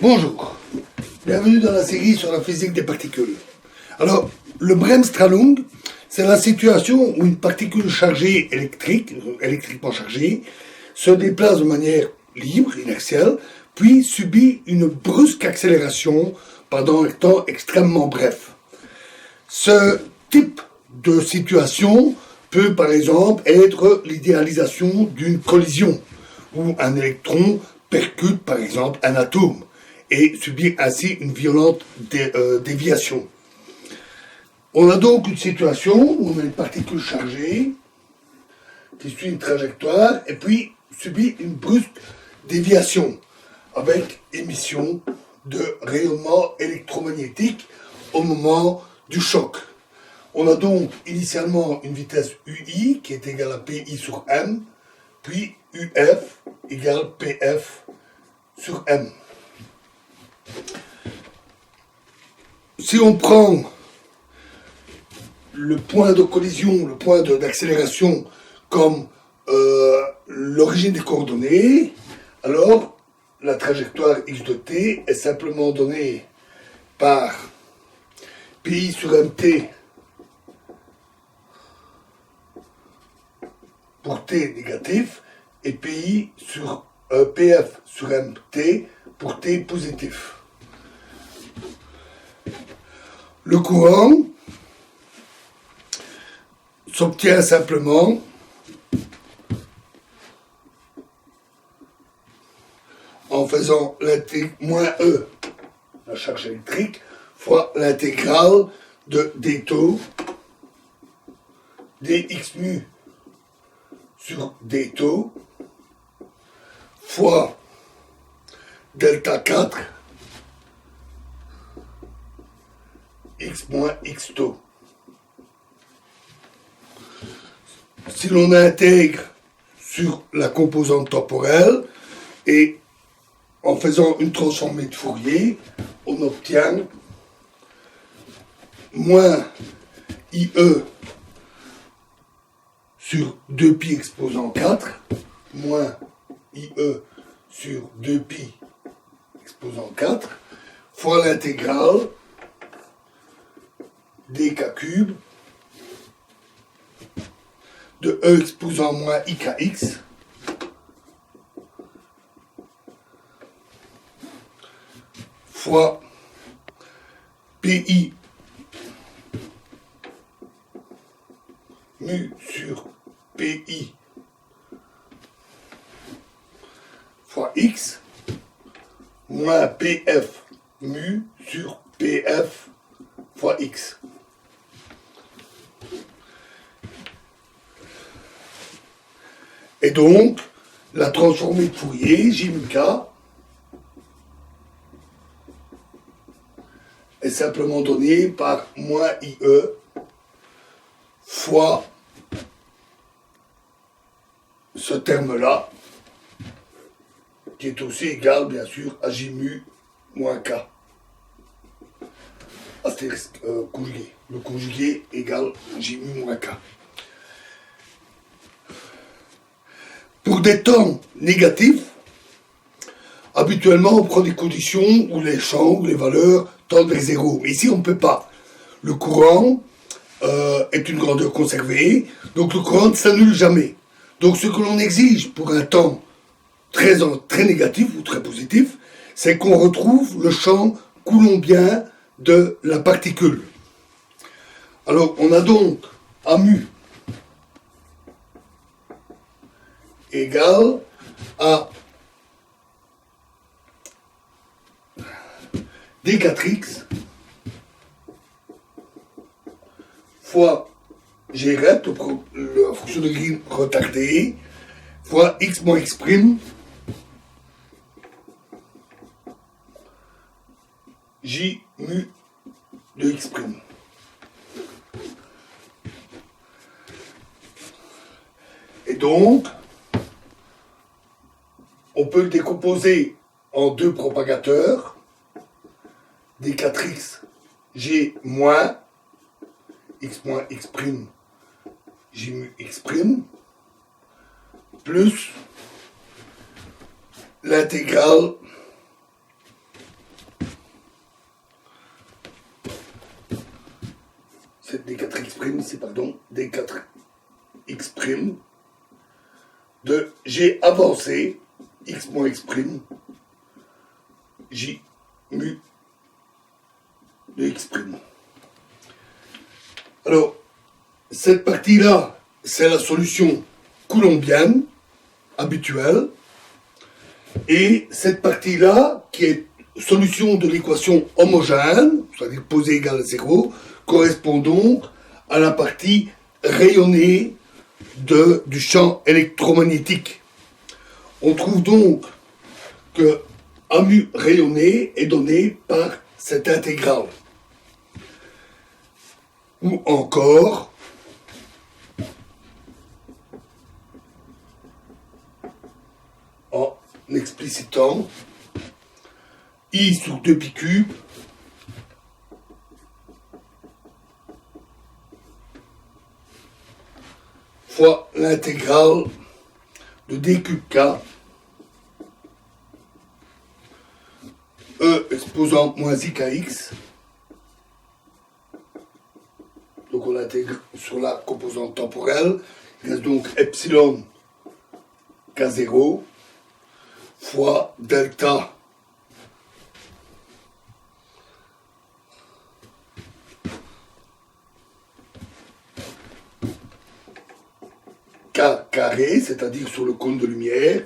Bonjour, bienvenue dans la série sur la physique des particules. Alors, le Bremsstrahlung, c'est la situation où une particule chargée électriquement chargée, se déplace de manière libre, inertielle, puis subit une brusque accélération pendant un temps extrêmement bref. Ce type de situation peut par exemple être l'idéalisation d'une collision, où un électron percute par exemple un atome et subit ainsi une violente déviation. On a donc une situation où on a une particule chargée qui suit une trajectoire et puis subit une brusque déviation avec émission de rayonnement électromagnétique au moment du choc. On a donc initialement une vitesse UI qui est égale à PI sur M, puis UF égale PF sur M. Si on prend le point de collision, le point d'accélération comme l'origine des coordonnées, alors la trajectoire x de t est simplement donnée par pi sur mt pour t négatif et pi sur pf sur mt pour t positif. Le courant s'obtient simplement en faisant moins E, la charge électrique, fois l'intégrale de d tau dx mu sur d tau fois delta 4 x moins x tau. Si l'on intègre sur la composante temporelle et en faisant une transformée de Fourier, on obtient moins IE sur 2pi exposant 4, moins IE sur 2pi exposant 4, fois l'intégrale dk cube de E exposant moins IKX fois PI mu sur PI fois X moins PF mu sur PF fois X. Et donc, la transformée de Fourier, J mu K, est simplement donnée par moins IE fois ce terme-là, qui est aussi égal, bien sûr, à J mu moins K. Astérisque conjugué. Le conjugué égale J mu moins K. Pour des temps négatifs, habituellement, on prend des conditions où les champs, les valeurs tendent vers zéro. Mais ici, on ne peut pas. Le courant est une grandeur conservée, donc le courant ne s'annule jamais. Donc ce que l'on exige pour un temps très négatif ou très positif, c'est qu'on retrouve le champ coulombien de la particule. Alors, on a donc A mu égale à d4x fois g rep, la fonction de Green retardée, fois x moins x prime j mu de x prime. Et donc, on peut le décomposer en deux propagateurs, d4x g moins x prime j mu x prime plus l'intégrale c'est d4x', c'est pardon, d4x' de G avancé, x moins x', J mu de x'. Alors, cette partie-là, c'est la solution coulombienne habituelle. Et cette partie-là, qui est solution de l'équation homogène, c'est-à-dire posée égale à 0, correspond donc à la partie rayonnée du champ électromagnétique. On trouve donc que A mu rayonné est donné par cette intégrale. Ou encore, en explicitant I sur 2π³ fois l'intégrale de d³k E exposant moins ikx. Donc on intègre sur la composante temporelle. Il reste donc epsilon k0 fois delta k carré, c'est-à-dire sur le cône de lumière,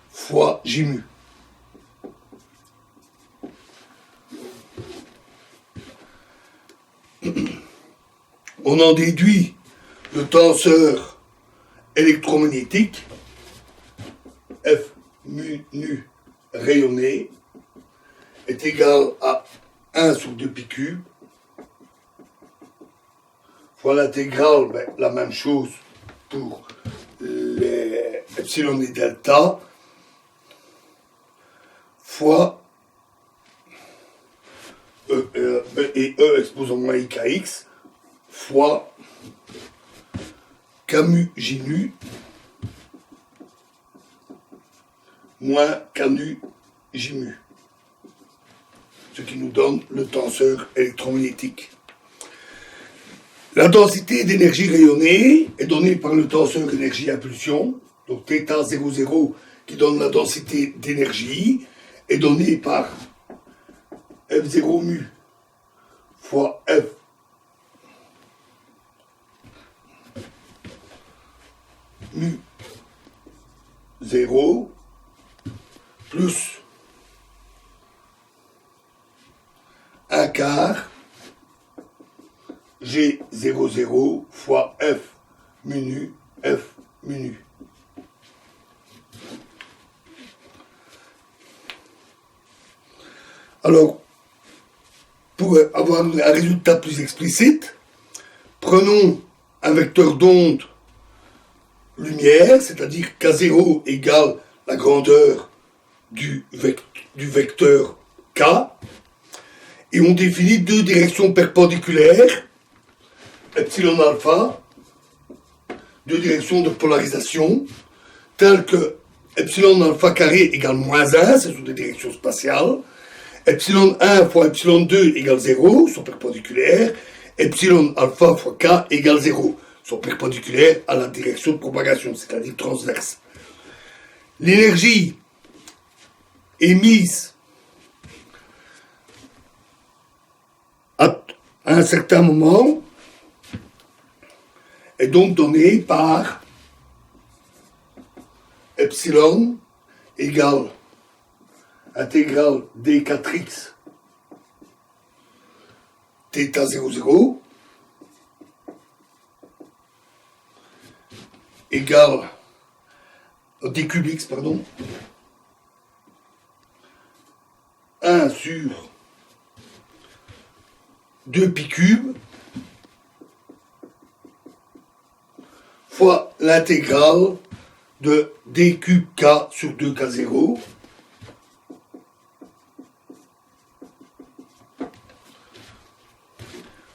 fois j mu. On en déduit le tenseur électromagnétique F mu nu rayonné est égal à 1 sur 2π³ fois l'intégrale, la même chose pour les epsilon et delta, fois E exposant moins ikx, fois k mu j nu moins k nu j mu, ce qui nous donne le tenseur électromagnétique. La densité d'énergie rayonnée est donnée par le tenseur énergie-impulsion, donc θ 00 qui donne la densité d'énergie, est donnée par F0 mu fois F mu 0 plus 1 quart G00 fois F mu nu, F mu nu. Alors, pour avoir un résultat plus explicite, prenons un vecteur d'onde lumière, c'est-à-dire K0 égale la grandeur du vecteur K, et on définit deux directions perpendiculaires, epsilon alpha, deux directions de polarisation, telles que epsilon alpha carré égale moins 1, ce sont des directions spatiales, epsilon 1 fois epsilon 2 égale 0, sont perpendiculaires, epsilon alpha fois k égale 0, sont perpendiculaires à la direction de propagation, c'est-à-dire transverse. L'énergie émise à un certain moment est donc donnée par epsilon égale intégrale d4x θ 00 égale d³x, pardon, 1 sur 2π³ fois l'intégrale de d³k sur 2k0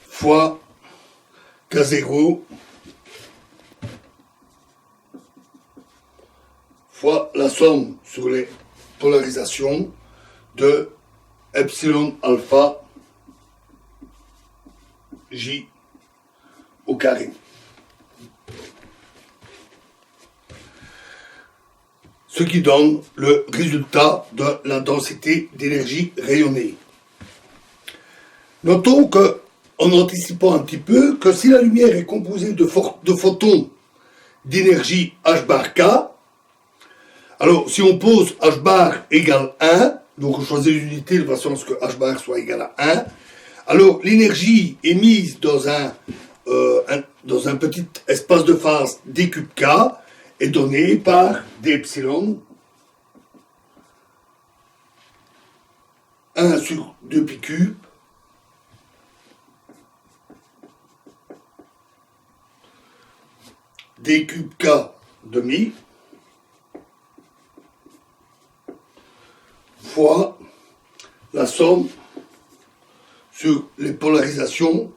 fois k0 fois la somme sur les polarisations de epsilon alpha j au carré. Ce qui donne le résultat de la densité d'énergie rayonnée. Notons que, en anticipant un petit peu, que si la lumière est composée de photons d'énergie h bar k, alors si on pose h bar égale 1, donc on choisit l'unité de façon à ce que h bar soit égal à 1, alors l'énergie émise dans un petit espace de phase d cube k est donnée par d epsilon 1 sur 2 pi cube d cube k demi fois la somme sur les polarisations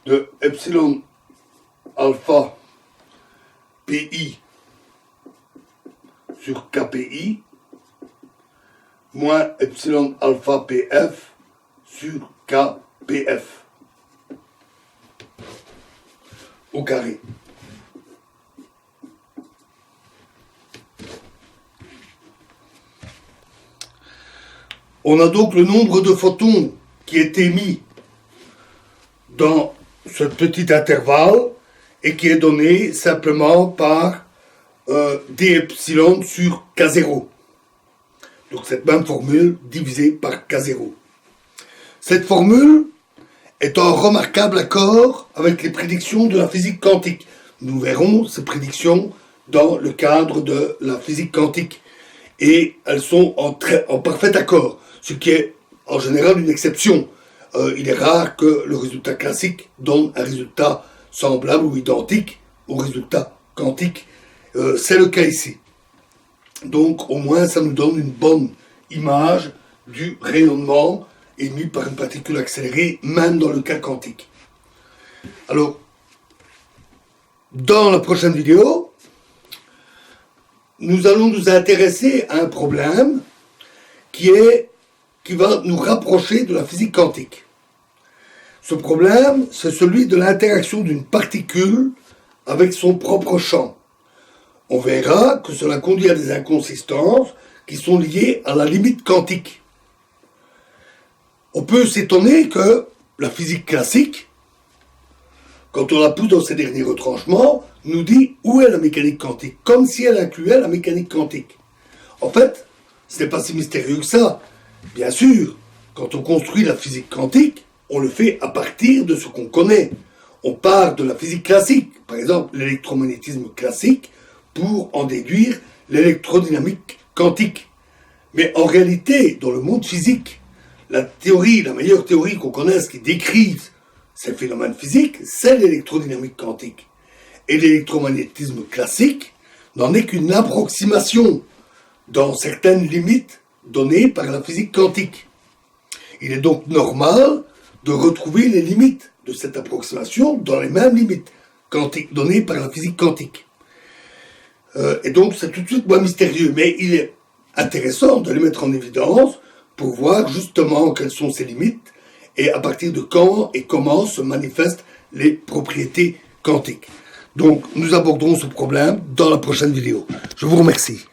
de epsilon alpha pi sur kpi moins epsilon alpha pf sur kpf au carré. On a donc le nombre de photons qui est émis dans ce petit intervalle et qui est donné simplement par d epsilon sur k0. Donc cette même formule divisée par k0. Cette formule est en remarquable accord avec les prédictions de la physique quantique. Nous verrons ces prédictions dans le cadre de la physique quantique. Et elles sont en parfait accord, ce qui est en général une exception. Il est rare que le résultat classique donne un résultat semblable ou identique au résultat quantique. C'est le cas ici. Donc au moins ça nous donne une bonne image du rayonnement émis par une particule accélérée, même dans le cas quantique. Alors, dans la prochaine vidéo, nous allons nous intéresser à un problème qui va nous rapprocher de la physique quantique. Ce problème, c'est celui de l'interaction d'une particule avec son propre champ. On verra que cela conduit à des inconsistances qui sont liées à la limite quantique. On peut s'étonner que la physique classique, quand on la pousse dans ses derniers retranchements, nous dit où est la mécanique quantique, comme si elle incluait la mécanique quantique. En fait, ce n'est pas si mystérieux que ça. Bien sûr, quand on construit la physique quantique, on le fait à partir de ce qu'on connaît. On part de la physique classique, par exemple l'électromagnétisme classique, pour en déduire l'électrodynamique quantique. Mais en réalité, dans le monde physique, la meilleure théorie qu'on connaisse qui décrive ces phénomènes physiques, c'est l'électrodynamique quantique. Et l'électromagnétisme classique n'en est qu'une approximation dans certaines limites données par la physique quantique. Il est donc normal de retrouver les limites de cette approximation dans les mêmes limites quantiques données par la physique quantique. Et donc c'est tout de suite moins mystérieux, mais il est intéressant de les mettre en évidence pour voir justement quelles sont ces limites et à partir de quand et comment se manifestent les propriétés quantiques. Donc nous aborderons ce problème dans la prochaine vidéo. Je vous remercie.